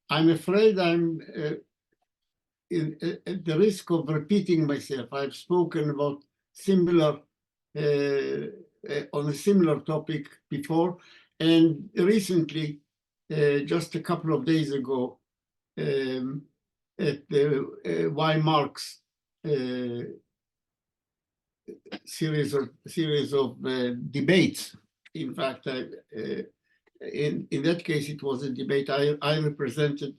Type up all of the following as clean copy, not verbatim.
I'm afraid I'm at the risk of repeating myself. I've spoken about similar on a similar topic before, and recently, just a couple of days ago, at the Why Marx series of debates. In fact, in that case, it was a debate. I represented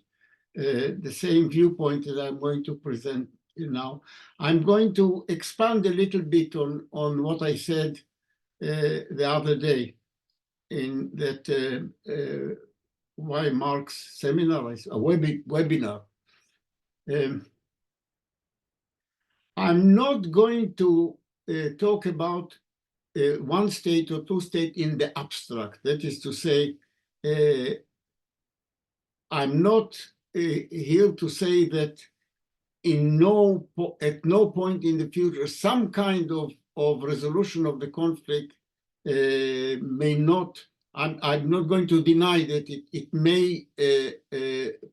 the same viewpoint that I'm going to present now. I'm going to expand a little bit on what I said the other day in that Why Marx seminar, a webinar. I'm not going to talk about one state or two state in the abstract. That is to say, I'm not here to say that at no point in the future, some kind of resolution of the conflict may not, I'm not going to deny that it may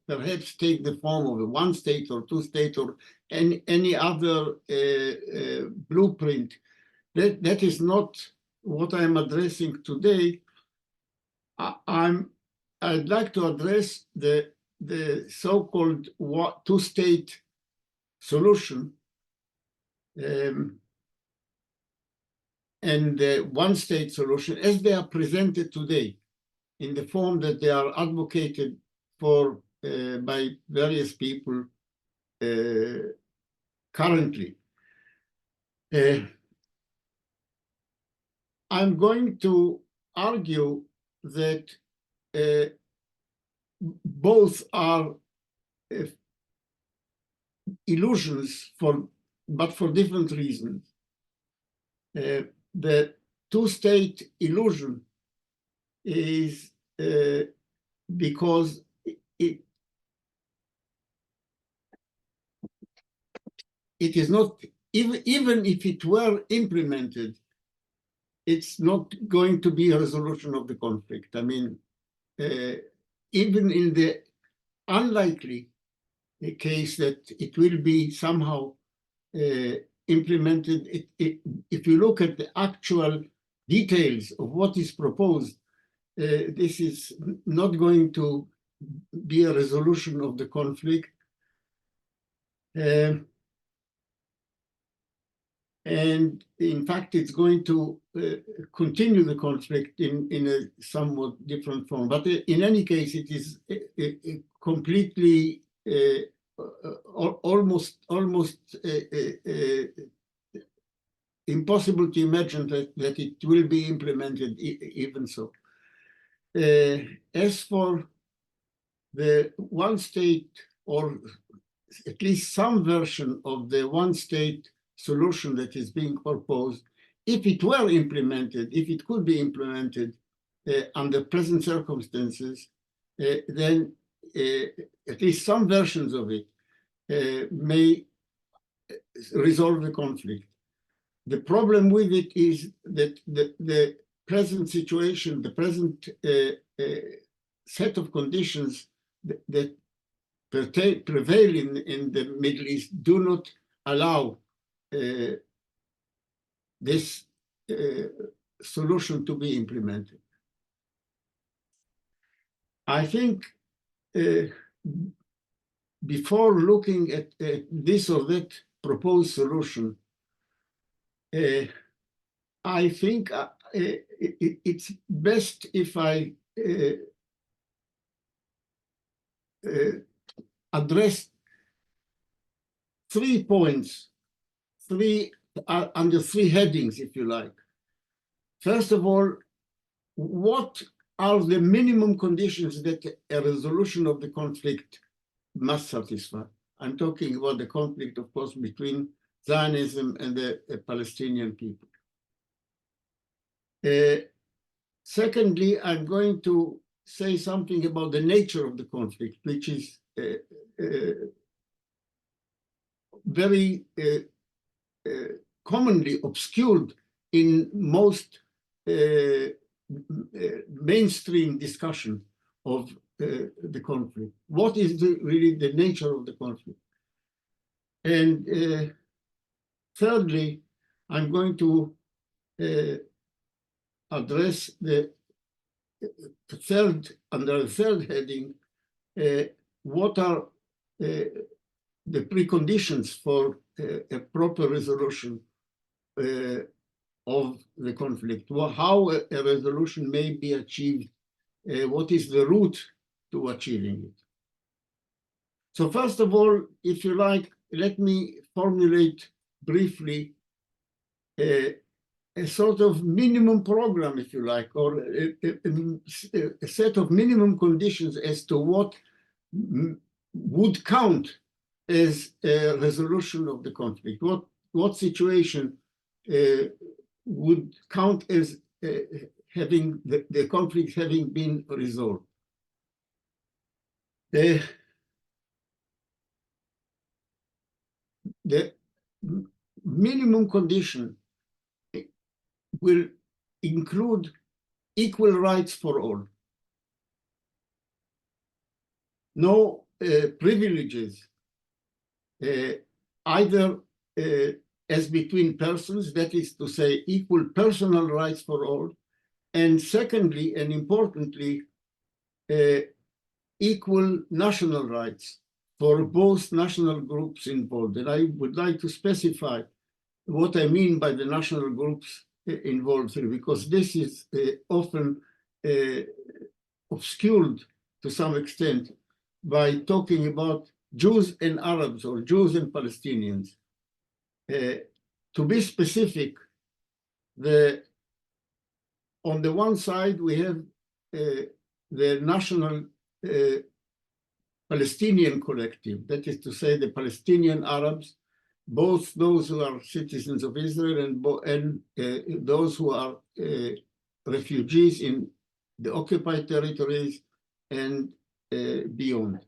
perhaps take the form of a one state or two state or any other blueprint. That is not what I'm addressing today. I'd like to address the so-called two-state solution and the one-state solution as they are presented today in the form that they are advocated for by various people currently. I'm going to argue that both are illusions, but for different reasons. The two-state illusion is because it is not, even if it were implemented, it's not going to be a resolution of the conflict. I mean, even in the unlikely case that it will be somehow implemented, if you look at the actual details of what is proposed, this is not going to be a resolution of the conflict. And in fact, it's going to continue the conflict in a somewhat different form. But in any case, it is completely, almost impossible to imagine that it will be implemented even so. As for the one state, or at least some version of the one state solution that is being proposed, if it were implemented, if it could be implemented under present circumstances, then at least some versions of it may resolve the conflict. The problem with it is that the present situation, the present set of conditions that prevail in the Middle East do not allow this solution to be implemented. I think before looking at this or that proposed solution, I think it's best if I address 3 points, under 3 headings, if you like. First of all, what are the minimum conditions that a resolution of the conflict must satisfy? I'm talking about the conflict, of course, between Zionism and the Palestinian people. Secondly, I'm going to say something about the nature of the conflict, which is very commonly obscured in most mainstream discussion of the conflict. What is really the nature of the conflict? And thirdly, I'm going to address under the third heading, what are the preconditions for a proper resolution of the conflict, how a resolution may be achieved, what is the route to achieving it. So first of all, if you like, let me formulate briefly a sort of minimum program, if you like, or a set of minimum conditions as to what would count as a resolution of the conflict. What situation would count as having the conflict having been resolved? The minimum condition will include equal rights for all. No privileges, either as between persons, that is to say, equal personal rights for all, and secondly, and importantly, equal national rights for both national groups involved. And I would like to specify what I mean by the national groups involved here, because this is often obscured to some extent by talking about Jews and Arabs or Jews and Palestinians. To be specific, on the one side, we have the national Palestinian collective, that is to say the Palestinian Arabs, both those who are citizens of Israel and those who are refugees in the occupied territories and beyond.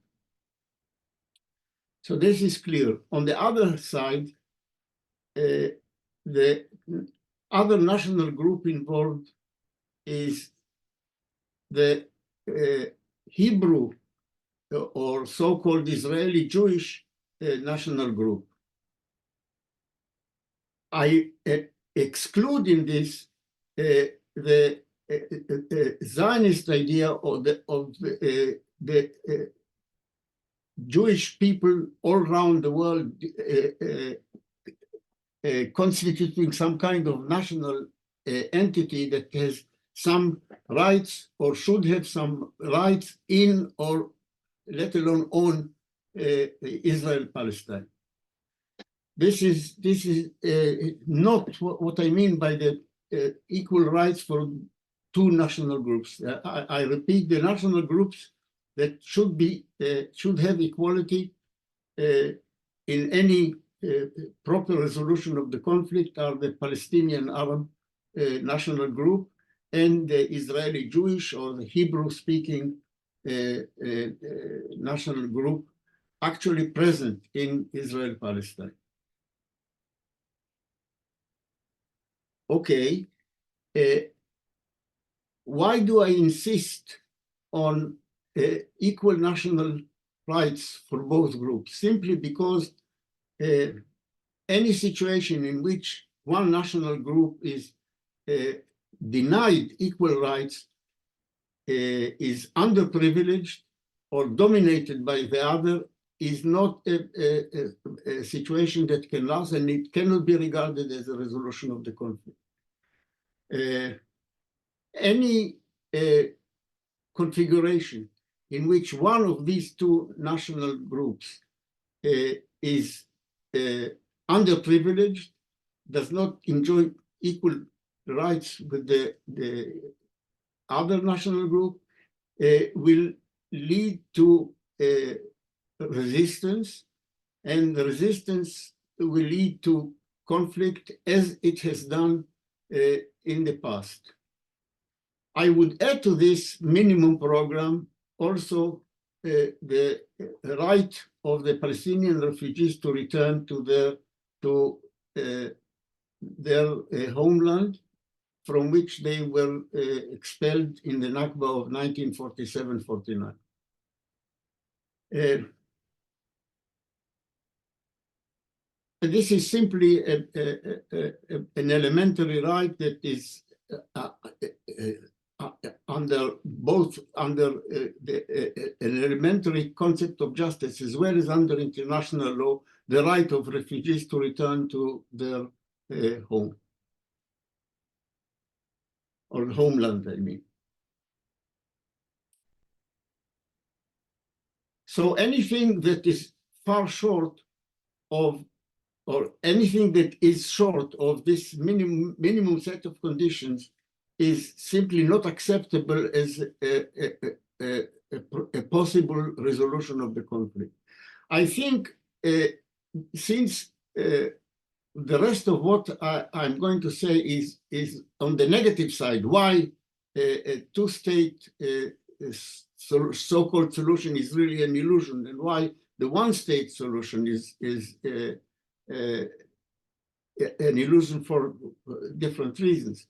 So this is clear. On the other side, the other national group involved is the Hebrew or so-called Israeli Jewish national group. I exclude in this the Zionist idea of the Jewish people all around the world constituting some kind of national entity that has some rights or should have some rights in or let alone on Israel-Palestine. This is not what I mean by the equal rights for two national groups. I repeat, the national groups that should have equality in any proper resolution of the conflict are the Palestinian Arab national group and the Israeli Jewish or the Hebrew-speaking national group actually present in Israel-Palestine. Okay, why do I insist on equal national rights for both groups? Simply because any situation in which one national group is denied equal rights is underprivileged or dominated by the other is not a situation that can last, and it cannot be regarded as a resolution of the conflict. Any configuration in which one of these two national groups is underprivileged, does not enjoy equal rights with the other national group, will lead to resistance, and the resistance will lead to conflict as it has done in the past. I would add to this minimum program also the right of the Palestinian refugees to return to their homeland from which they were expelled in the Nakba of 1947-49. This is simply an elementary right that is under an elementary concept of justice, as well as under international law, the right of refugees to return to their home, or homeland, I mean. So anything that is far short of, or anything that is short of this minimum set of conditions is simply not acceptable as a possible resolution of the conflict. I think since the rest of what I'm going to say is on the negative side, why a two-state so-called solution is really an illusion, and why the one-state solution is an illusion for different reasons.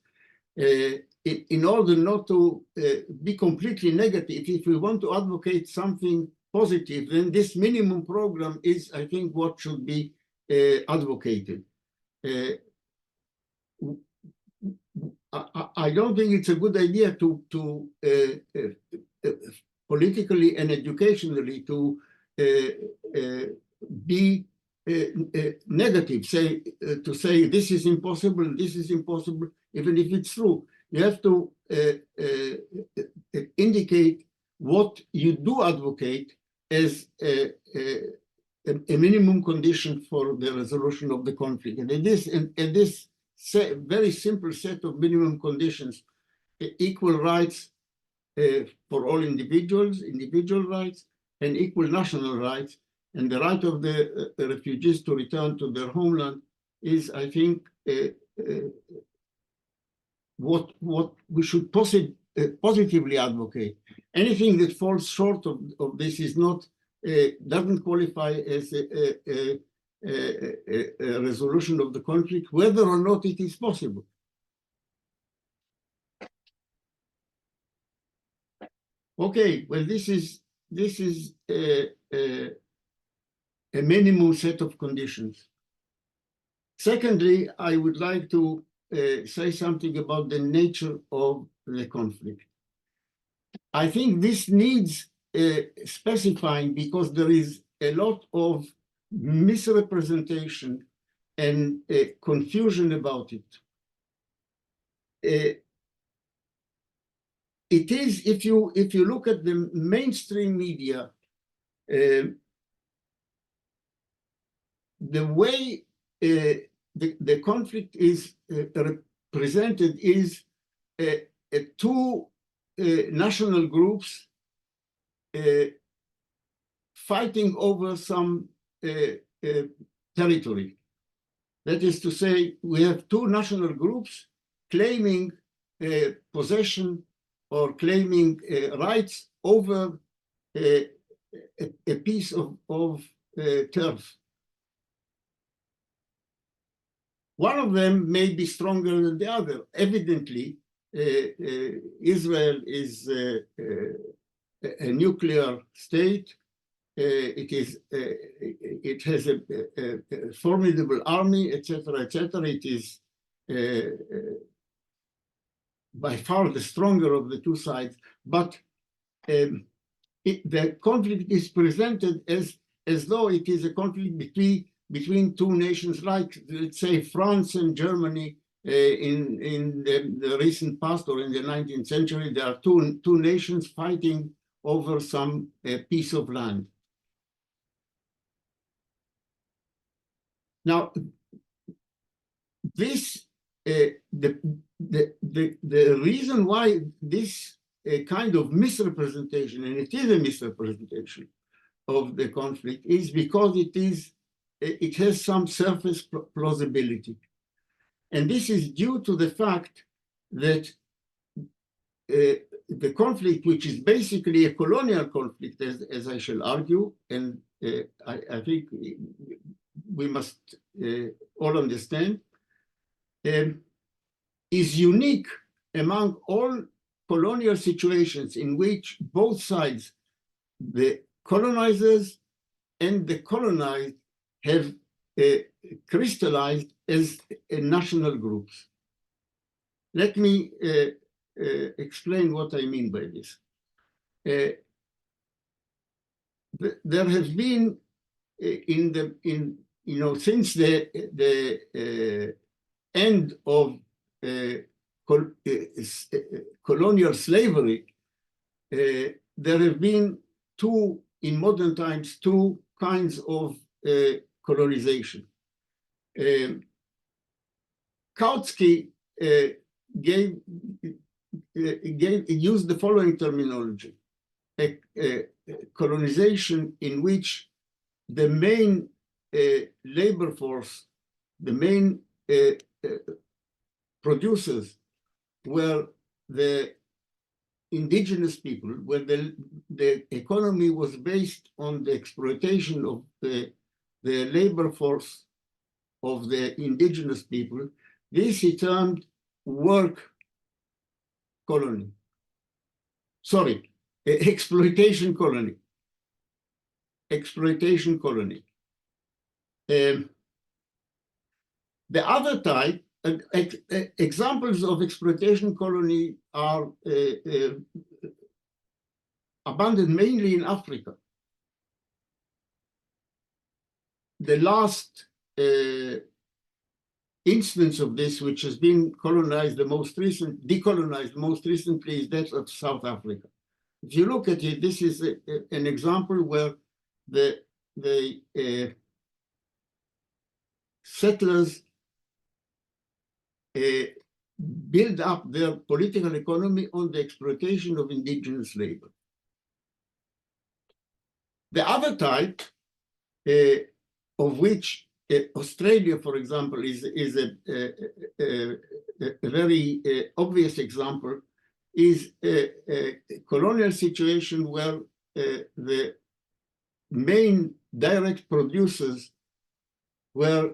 In order not to be completely negative, if we want to advocate something positive, then this minimum program is, I think, what should be advocated. I don't think it's a good idea to politically and educationally to be negative, to say this is impossible, even if it's true. You have to indicate what you do advocate as a minimum condition for the resolution of the conflict. And this very simple set of minimum conditions, equal rights for all individuals, individual rights, and equal national rights, and the right of the refugees to return to their homeland is, I think, what we should positively advocate. Anything that falls short of this is not, doesn't qualify as a resolution of the conflict, whether or not it is possible. Okay, well, this is a minimum set of conditions. Secondly, I would like to say something about the nature of the conflict. I think this needs specifying because there is a lot of misrepresentation and confusion about it. It is, if you look at the mainstream media, the way the conflict is represented is two national groups fighting over some territory. That is to say, we have two national groups claiming possession or claiming rights over a piece of turf. One of them may be stronger than the other. Evidently, Israel is a nuclear state. It has a formidable army, etc., etc. It is by far the stronger of the two sides, but the conflict is presented as though it is a conflict between two nations, like, let's say, France and Germany in the recent past, or in the 19th century. There are two nations fighting over some piece of land. Now, this the reason why this kind of misrepresentation, and it is a misrepresentation of the conflict, is because it has some surface plausibility. And this is due to the fact that the conflict, which is basically a colonial conflict, as I shall argue, and I think we must all understand, is unique among all colonial situations in which both sides, the colonizers and the colonized have crystallized as national groups. Let me explain what I mean by this. There has been since the end of colonial slavery, there have been in modern times, two kinds of colonization. Kautsky used the following terminology: colonization in which the main labor force, the main producers were the indigenous people, where the economy was based on the exploitation of the labor force of the indigenous people. This he termed work colony. Sorry, exploitation colony. Exploitation colony. The other type, examples of exploitation colony are abundant mainly in Africa. The last instance of this, which has been decolonized most recently, is that of South Africa. If you look at it, this is an example where the settlers build up their political economy on the exploitation of indigenous labor. The other type, of which Australia, for example, is a very obvious example, is a colonial situation where the main direct producers were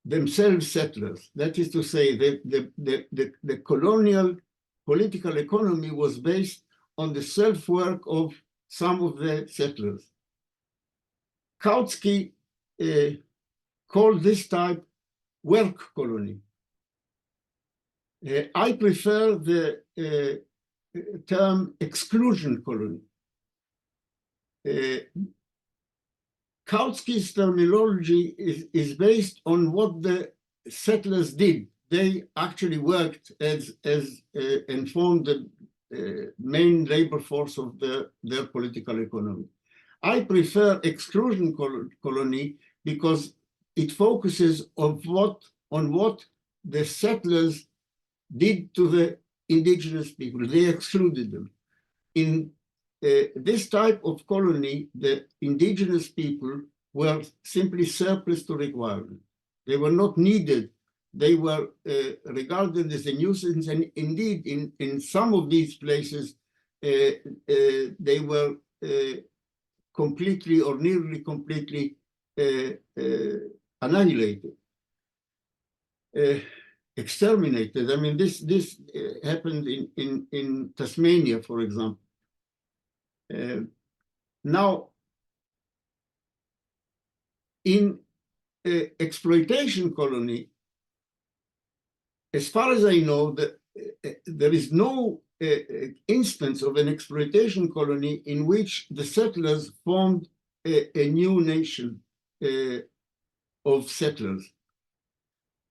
themselves settlers. That is to say, the colonial political economy was based on the self-work of some of the settlers. Kautsky called this type work colony. I prefer the term exclusion colony. Kautsky's terminology is based on what the settlers did. They actually worked and formed the main labor force of their political economy. I prefer exclusion colony because it focuses on what the settlers did to the indigenous people. They excluded them. In this type of colony, the indigenous people were simply surplus to requirement. They were not needed. They were regarded as a nuisance, and indeed, in some of these places, they were completely or nearly completely annihilated, exterminated. I mean, this happened in Tasmania, for example. Now, in exploitation colony, as far as I know, there is no instance of an exploitation colony in which the settlers formed a new nation of settlers.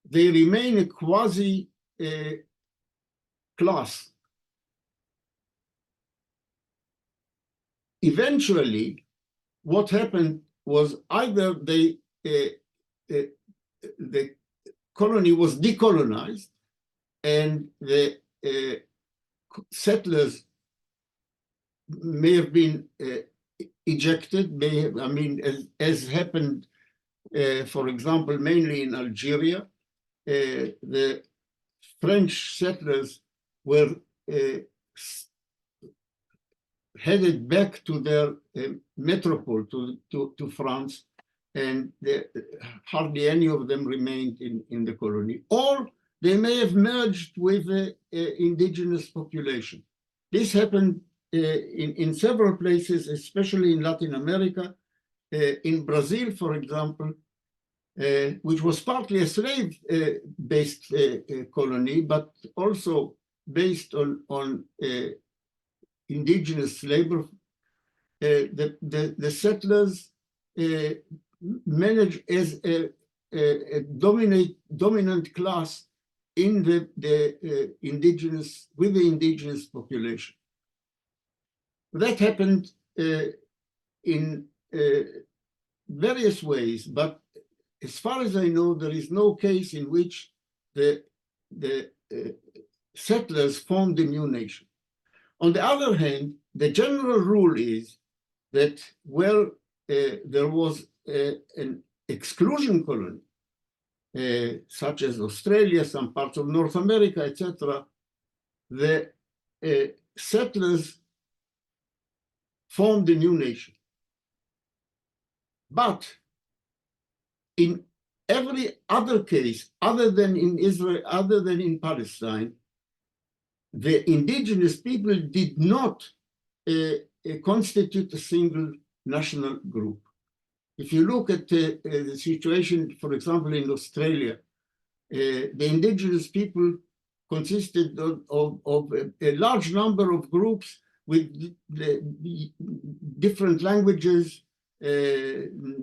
They remain a quasi class. Eventually, what happened was either the colony was decolonized and the settlers may have been ejected, as happened, for example, mainly in Algeria. The French settlers were headed back to their metropole, to France, and hardly any of them remained in the colony. Or they may have merged with the indigenous population. This happened in several places, especially in Latin America, in Brazil, for example, which was partly a slave-based colony, but also based on indigenous labor. The settlers managed as a dominant class in the indigenous population. That happened in various ways, but as far as I know, there is no case in which the settlers formed a new nation. On the other hand, the general rule is that, well, there was an exclusion colony, such as Australia, some parts of North America, etc. The settlers formed a new nation. But in every other case, other than in Israel, other than in Palestine, the indigenous people did not constitute a single national group. If you look at the situation, for example, in Australia, the indigenous people consisted of a large number of groups with different languages,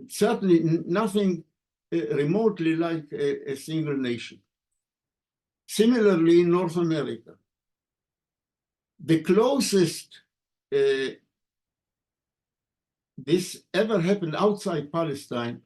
certainly nothing remotely like a single nation. Similarly, in North America, the closest this ever happened outside Palestine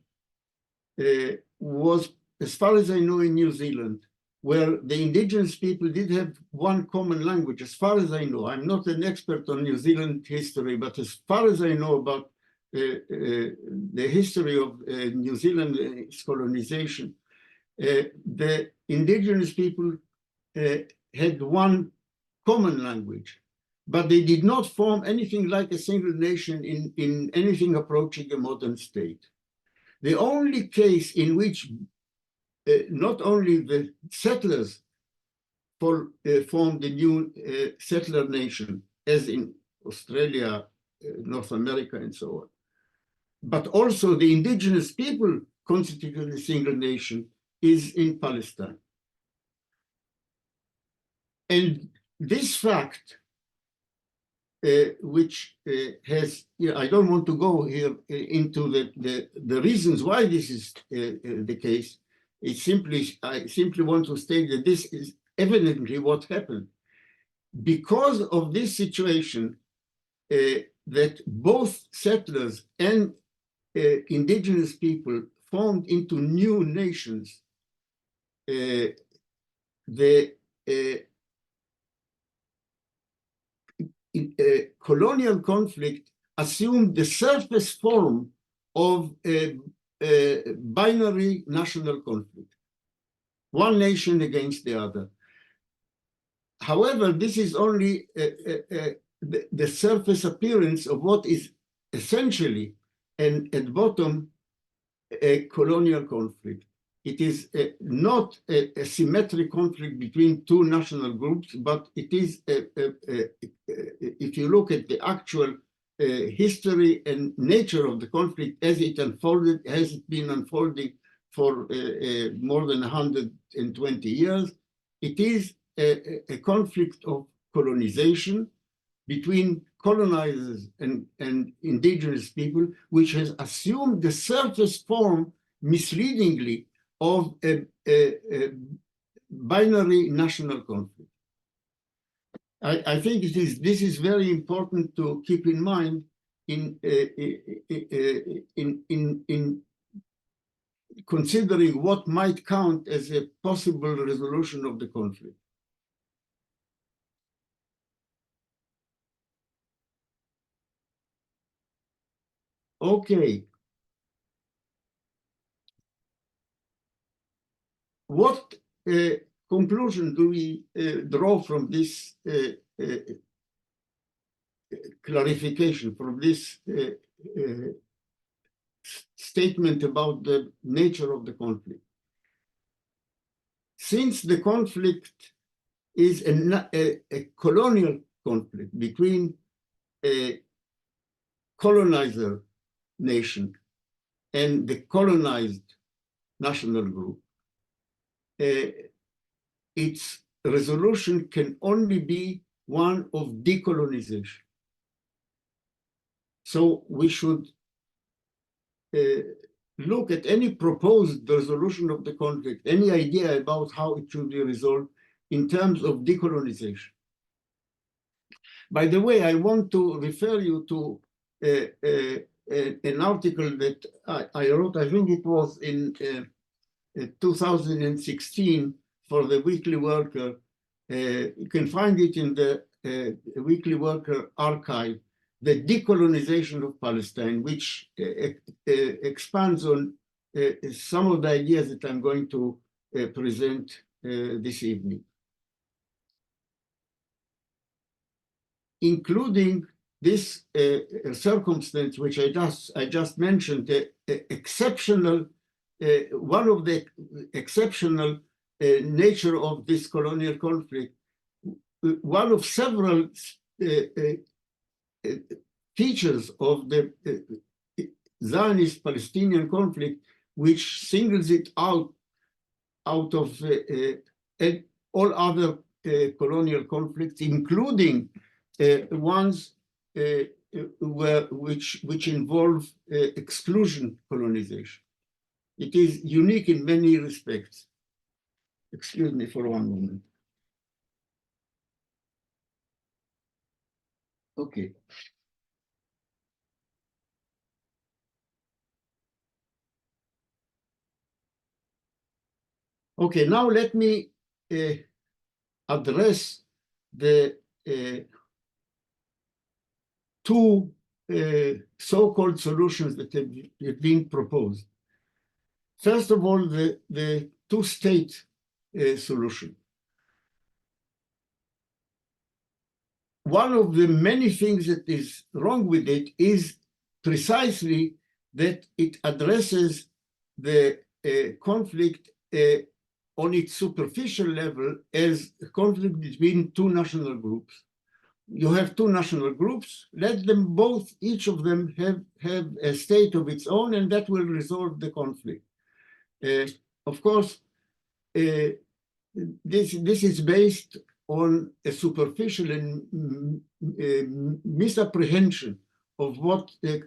was, as far as I know, in New Zealand, where the indigenous people did have one common language, as far as I know. I'm not an expert on New Zealand history, but as far as I know about the history of New Zealand's colonization, the indigenous people had one common language, but they did not form anything like a single nation in anything approaching a modern state. The only case in which not only the settlers formed a new settler nation, as in Australia, North America, and so on, but also the indigenous people constituted a single nation, is in Palestine. And this fact, which has, I don't want to go here into the reasons why this is the case. I simply want to state that this is evidently what happened. Because of this situation, that both settlers and indigenous people formed into new nations, the colonial conflict assumed the surface form of a binary national conflict, one nation against the other. However, this is only the surface appearance of what is essentially, and at bottom, a colonial conflict. It is not a symmetric conflict between two national groups, but it is, if you look at the actual history and nature of the conflict as it unfolded, has it been unfolding for more than 120 years, it is a conflict of colonization between colonizers and indigenous people, which has assumed the surface form, misleadingly, of a binary national conflict. I think this is very important to keep in mind in considering what might count as a possible resolution of the conflict. Okay. What conclusion do we draw from this clarification, from this statement about the nature of the conflict? Since the conflict is a colonial conflict between a colonizer nation and the colonized national group, its resolution can only be one of decolonization. So we should look at any proposed resolution of the conflict, any idea about how it should be resolved in terms of decolonization. By the way, I want to refer you to an article that I wrote, I think it was in 2016 for the Weekly Worker. You can find it in the Weekly Worker archive, The Decolonization of Palestine, which expands on some of the ideas that I'm going to present this evening, including this circumstance, which I just mentioned, the exceptional, one of the exceptional nature of this colonial conflict, one of several features of the Zionist-Palestinian conflict, which singles it out of all other colonial conflicts, including ones which involve exclusion colonization. It is unique in many respects. Excuse me for one moment. Okay. Okay, now let me address the two so-called solutions that have been proposed. First of all, the two-state solution. One of the many things that is wrong with it is precisely that it addresses the conflict on its superficial level as a conflict between two national groups. You have two national groups, let them both, each of them have a state of its own, and that will resolve the conflict. Of course, this is based on a superficial and misapprehension of what the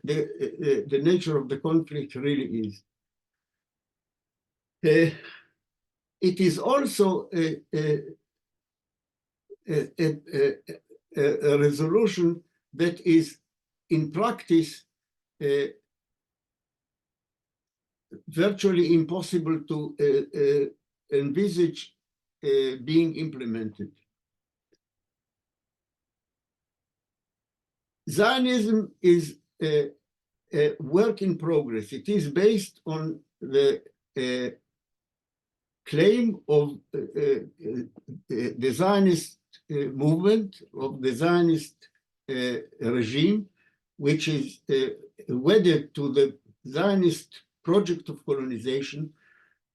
nature of the conflict really is. It is also a resolution that is, in practice, virtually impossible to envisage being implemented. Zionism is a work in progress. It is based on the claim of the Zionist movement, of the Zionist regime, which is wedded to the Zionist project of colonization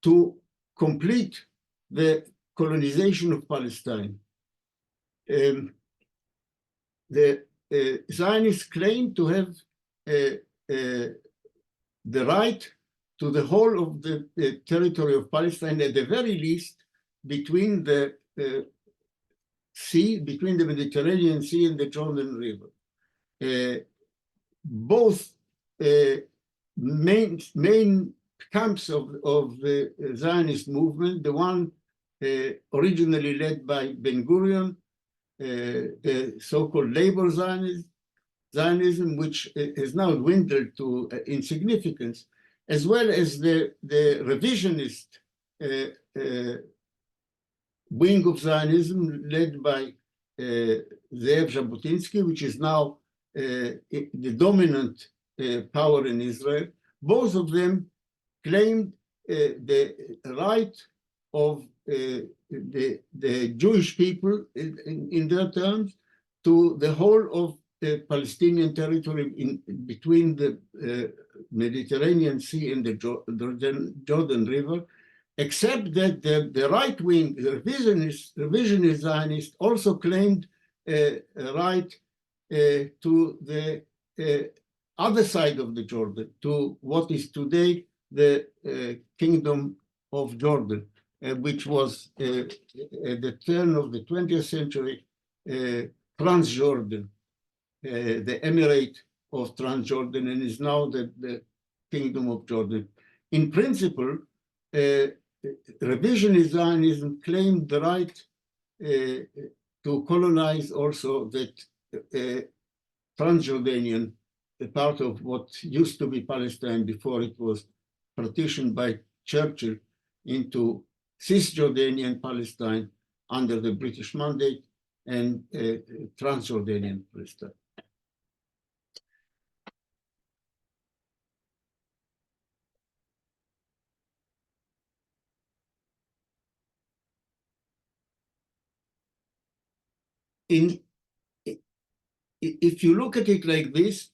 to complete the colonization of Palestine. The Zionists claim to have the right to the whole of the territory of Palestine, at the very least, between the sea, between the Mediterranean Sea and the Jordan River. Both main camps of the Zionist movement, the one originally led by Ben-Gurion, the so-called labor Zionism, which has now dwindled to insignificance, as well as the revisionist wing of Zionism led by Ze'ev Jabotinsky, which is now the dominant power in Israel. Both of them claimed the right of the Jewish people, in their terms, to the whole of the Palestinian territory between the Mediterranean Sea and the Jordan River, except that the right wing, the revisionist Zionist, also claimed a right to the other side of the Jordan, to what is today the Kingdom of Jordan, which was at the turn of the 20th century, Transjordan, the Emirate of Transjordan, and is now the Kingdom of Jordan. In principle, revisionist Zionism claimed the right to colonize also that Transjordanian, a part of what used to be Palestine before it was partitioned by Churchill into Cisjordanian Palestine under the British mandate and Transjordanian Palestine. If you look at it like this,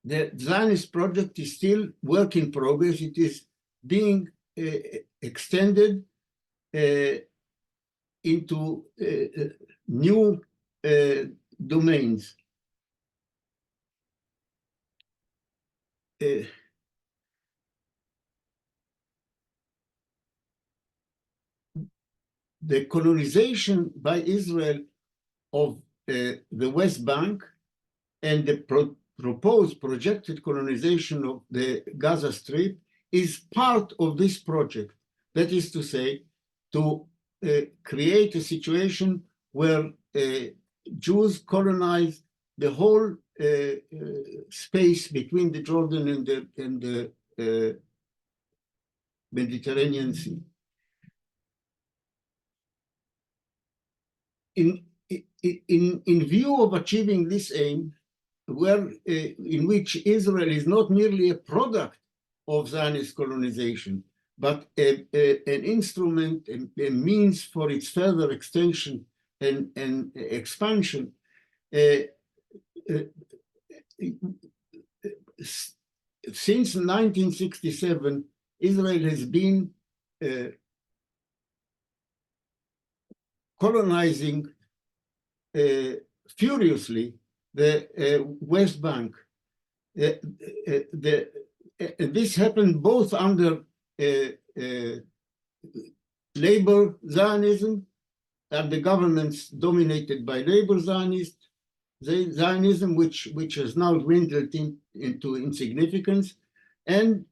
the Zionist project is still work in progress. It is being extended into new domains. The colonization by Israel of the West Bank and the proposed projected colonization of the Gaza Strip is part of this project. That is to say, to create a situation where Jews colonize the whole space between the Jordan and the Mediterranean Sea. In view of achieving this aim, in which Israel is not merely a product of Zionist colonization, but an instrument, a means for its further extension and expansion, since 1967, Israel has been colonizing furiously the West Bank. This happened both under labor Zionism and the governments dominated by labor Zionism, which has now dwindled into insignificance, and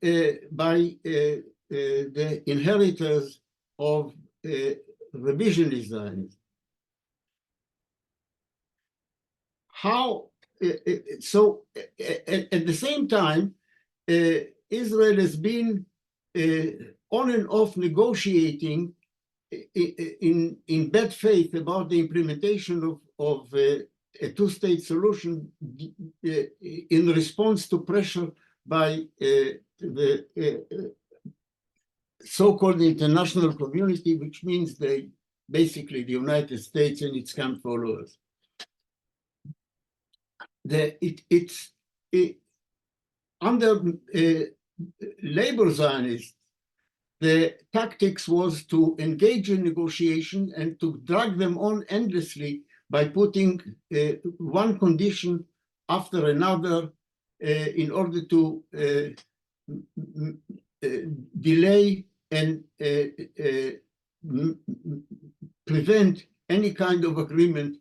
by the inheritors of revisionist Zionism. So at the same time, Israel has been on and off negotiating in bad faith about the implementation of a two-state solution in response to pressure by the so-called international community, which means basically the United States and its camp followers. Under labor Zionists, the tactics was to engage in negotiation and to drag them on endlessly by putting one condition after another in order to delay and prevent any kind of agreement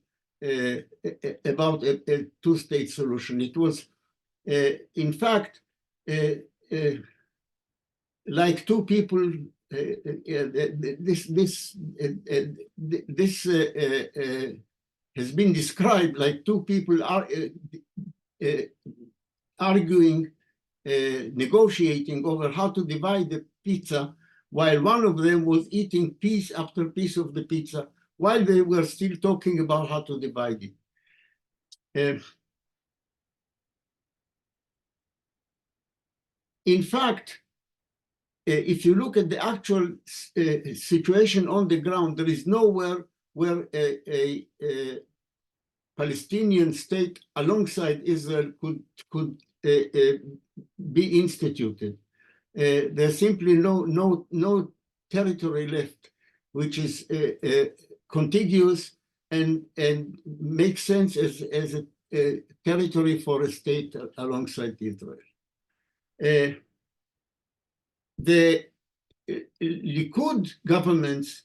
about a two-state solution. It was, in fact, like two people. This has been described like two people arguing, negotiating over how to divide the pizza, while one of them was eating piece after piece of the pizza, while they were still talking about how to divide it. In fact, if you look at the actual situation on the ground, there is nowhere where a Palestinian state alongside Israel could be instituted. There's simply no territory left, which is contiguous and makes sense as territory for a state alongside Israel. The Likud governments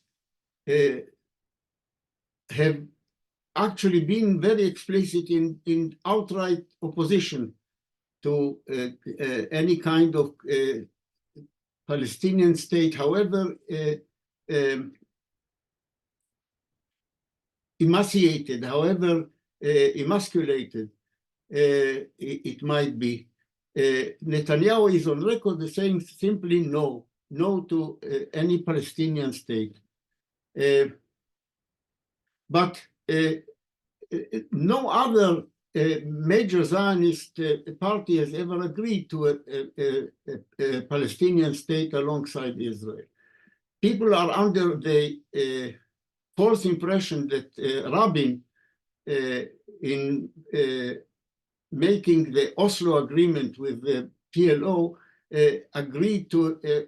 have actually been very explicit in outright opposition to any kind of Palestinian state, however emaciated, however emasculated it might be. Netanyahu is on record as saying simply no to any Palestinian state. But no other major Zionist party has ever agreed to a Palestinian state alongside Israel. People are under the false impression that Rabin, in making the Oslo agreement with the PLO, agreed to a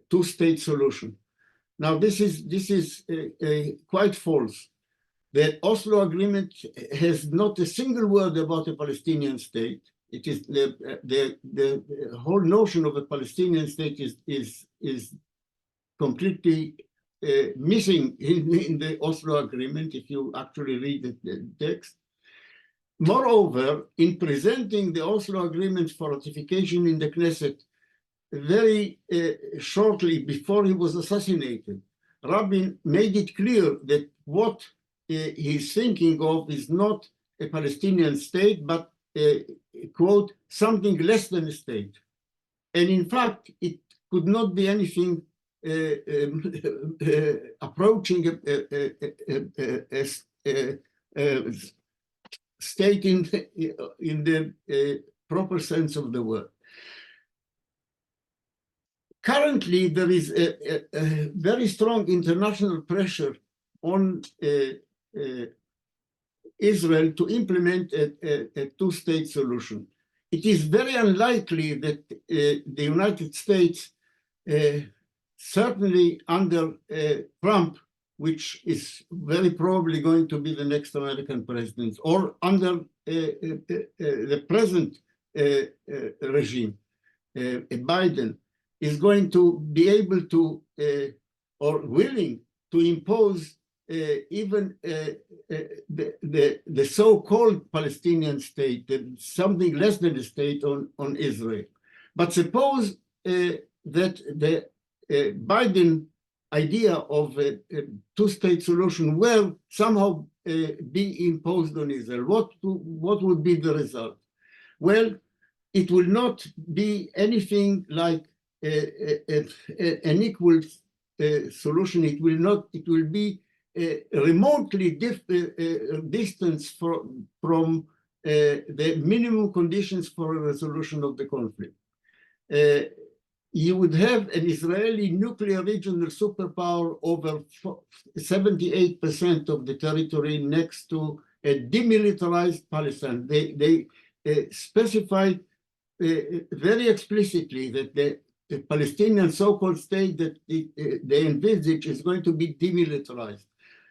two-state solution. Now, this is quite false. The Oslo agreement has not a single word about a Palestinian state. It is the whole notion of a Palestinian state is completely missing in the Oslo agreement, if you actually read the text. Moreover, in presenting the Oslo agreement for ratification in the Knesset very shortly before he was assassinated, Rabin made it clear that what he's thinking of is not a Palestinian state, but quote, something less than a state. And in fact, it could not be anything approaching a state in the proper sense of the word. Currently, there is a very strong international pressure on Israel to implement a two-state solution. It is very unlikely that the United States, certainly under Trump, which is very probably going to be the next American president, or under the present regime, Biden, is going to be able to or willing to impose even the so-called Palestinian state, something less than a state on Israel. But suppose that the Biden idea of a two-state solution will somehow be imposed on Israel. What would be the result? Well, it will not be anything like an equal solution. It will be remotely distance from the minimum conditions for a resolution of the conflict. You would have an Israeli nuclear regional superpower over 78% of the territory next to a demilitarized Palestine. They specified very explicitly that the Palestinian so-called state that they envisage is going to be demilitarized.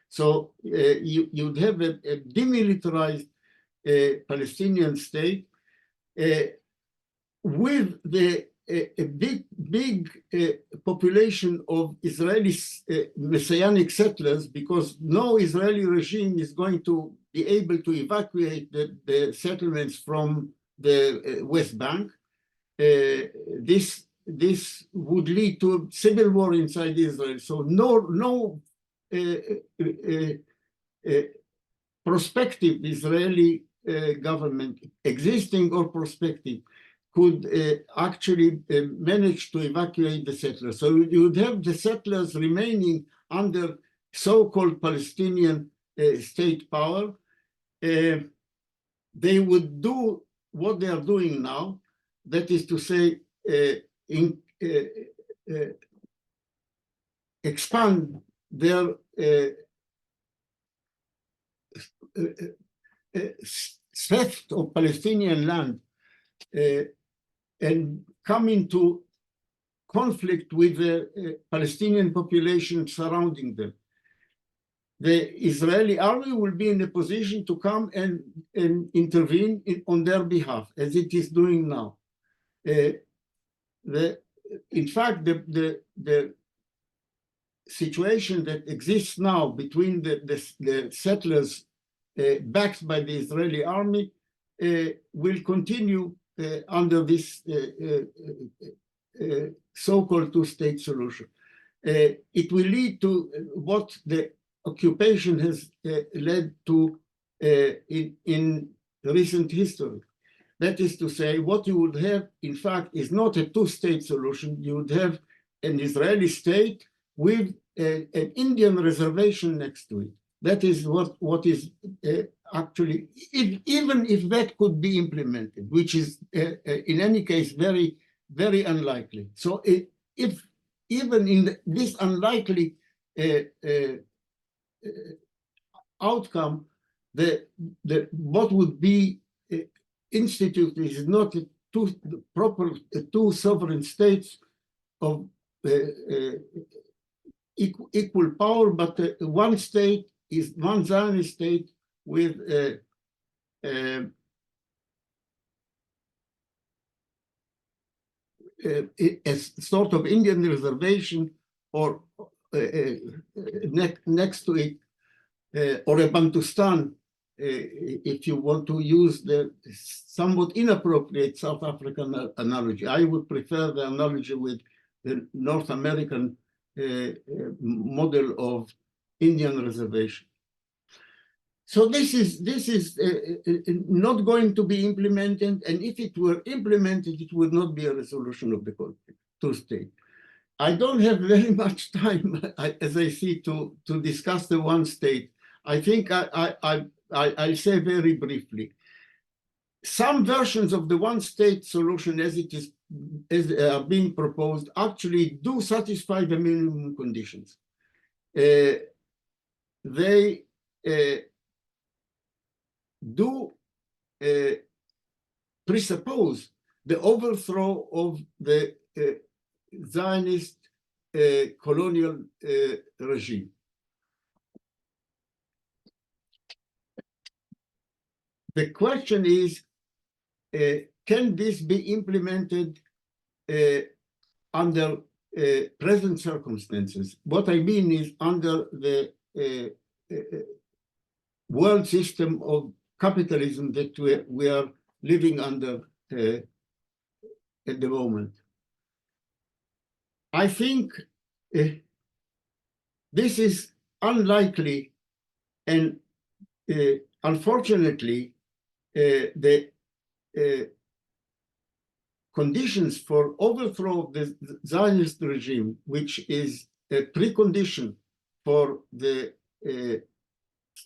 So you'd have a demilitarized Palestinian state with a big population of Israeli messianic settlers, because no Israeli regime is going to be able to evacuate the settlements from the West Bank. This would lead to a civil war inside Israel. So no prospective Israeli government, existing or prospective, could actually manage to evacuate the settlers. So you would have the settlers remaining under so-called Palestinian state power. They would do what they are doing now, that is to say, expand their theft of Palestinian land and come into conflict with the Palestinian population surrounding them. the Israeli army will be in a position to come and intervene on their behalf, as it is doing now. In fact, the situation that exists now between the settlers backed by the Israeli army will continue under this so-called two-state solution. It will lead to what the occupation has led to in recent history. That is to say, what you would have, in fact, is not a two-state solution. You would have an Israeli state with an Indian reservation next to it. That is what is actually, even if that could be implemented, which is in any case very, very unlikely. So if even in this unlikely outcome, what would be instituted is not two sovereign states of equal power, but one state is one Zionist state with a sort of Indian reservation or next to it, or a Bantustan, if you want to use the somewhat inappropriate South African analogy. I would prefer the analogy with the North American model of Indian reservation. So this is not going to be implemented, and if it were implemented, it would not be a resolution of the conflict, two-state. I don't have very much time, as I see, to discuss the one state. I think I'll say very briefly. Some versions of the one-state solution, as are being proposed, actually do satisfy the minimum conditions. They do presuppose the overthrow of the Zionist colonial regime. The question is, can this be implemented under present circumstances? What I mean is under the world system of capitalism that we are living under at the moment. I think this is unlikely, and unfortunately, the conditions for overthrow of the Zionist regime, which is a precondition for the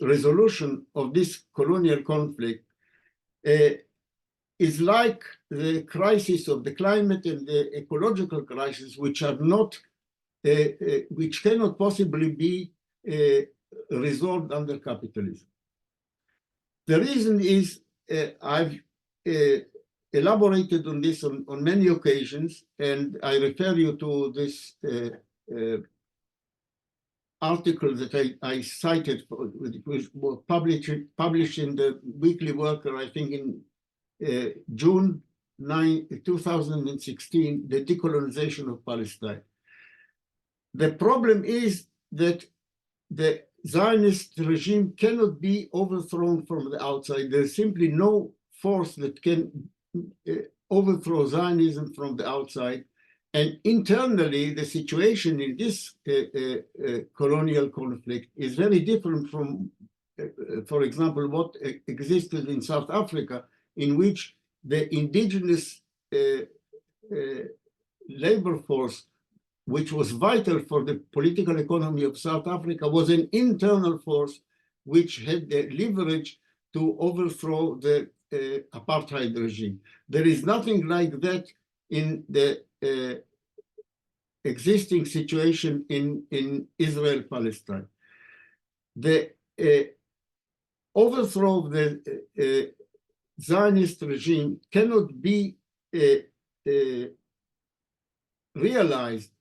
resolution of this colonial conflict, is like the crisis of the climate and the ecological crisis, which are not, which cannot possibly be resolved under capitalism. The reason is, I've elaborated on this on many occasions, and I refer you to this article that I cited, which was published in the Weekly Worker, I think in June 9, 2016, the decolonization of Palestine. The problem is that the Zionist regime cannot be overthrown from the outside. There's simply no force that can overthrow Zionism from the outside. And internally, the situation in this colonial conflict is very different from, for example, what existed in South Africa, in which the indigenous labor force, which was vital for the political economy of South Africa, was an internal force which had the leverage to overthrow the apartheid regime. There is nothing like that in the existing situation in Israel-Palestine. The overthrow of the Zionist regime cannot be realized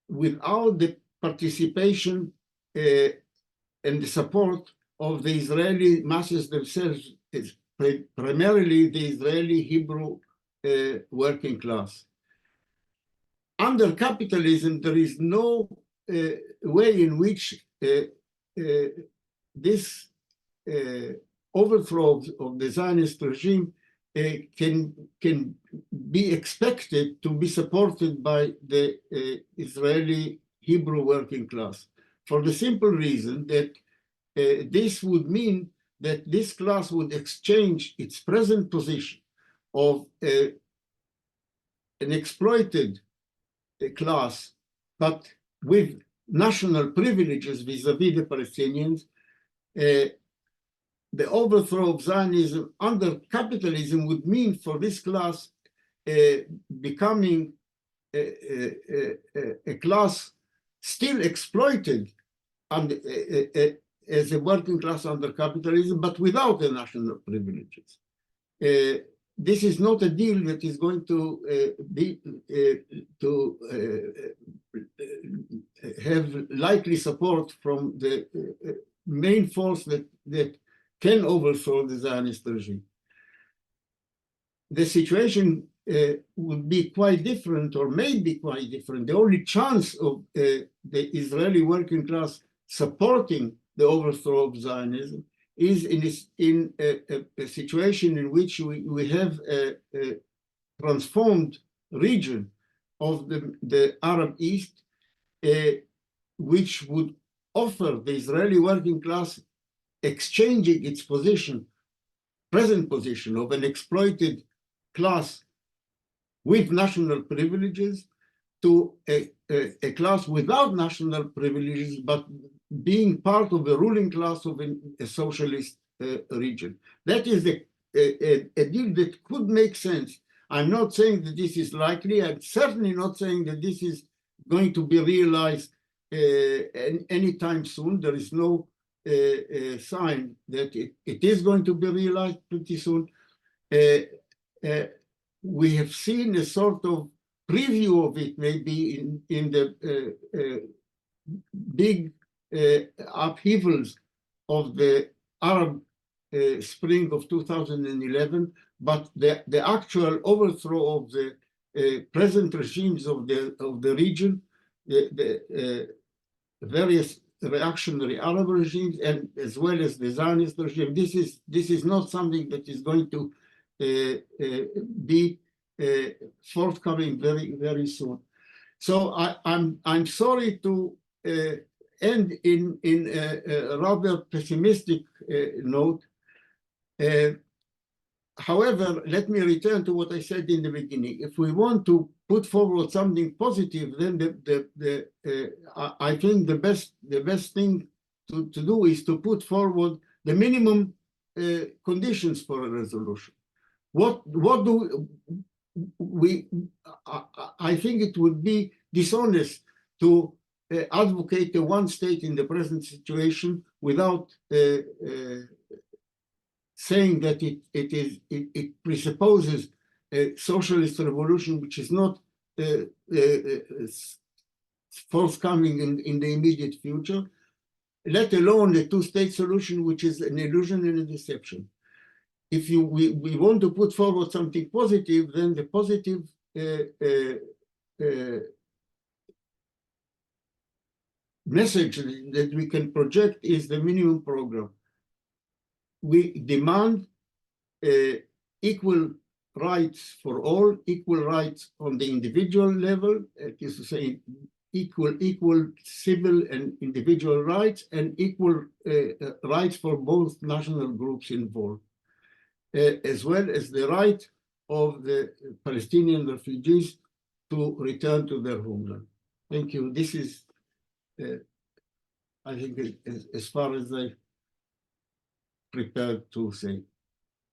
without the participation and the support of the Israeli masses themselves, is primarily the Israeli Hebrew working class. Under capitalism, there is no way in which this overthrow of the Zionist regime can be expected to be supported by the Israeli Hebrew working class, for the simple reason that this would mean that this class would exchange its present position of an exploited class, but with national privileges vis-a-vis the Palestinians. The overthrow of Zionism under capitalism would mean for this class becoming a class still exploited as a working class under capitalism, but without the national privileges. This is not a deal that is going to have likely support from the main force that can overthrow the Zionist regime. The situation would be quite different, or may be quite different. The only chance of the Israeli working class supporting the overthrow of Zionism is in a situation in which we have a transformed region of the Arab East, which would offer the Israeli working class exchanging its present position of an exploited class with national privileges to a class without national privileges, but being part of the ruling class of a socialist region. That is a deal that could make sense. I'm not saying that this is likely. I'm certainly not saying that this is going to be realized anytime soon. There is no sign that it is going to be realized pretty soon. We have seen a sort of preview of it maybe in the big upheavals of the Arab Spring of 2011, but the actual overthrow of the present regimes of the region, the various reactionary Arab regimes, and as well as the Zionist regime, this is not something that is going to be forthcoming very, very soon. So I'm sorry to end in a rather pessimistic note. However, let me return to what I said in the beginning. If we want to put forward something positive, then I think the best thing to do is to put forward the minimum conditions for a resolution. What do we? I think it would be dishonest to advocate a one state in the present situation without saying that it presupposes a socialist revolution which is not forthcoming in the immediate future, let alone a two-state solution which is an illusion and a deception. If we want to put forward something positive, then the positive message that we can project is the minimum program. We demand equal rights for all, equal rights on the individual level, that is to say, equal civil and individual rights, and equal rights for both national groups involved, as well as the right of the Palestinian refugees to return to their homeland. Thank you. This is, I think, as far as I prepared to say.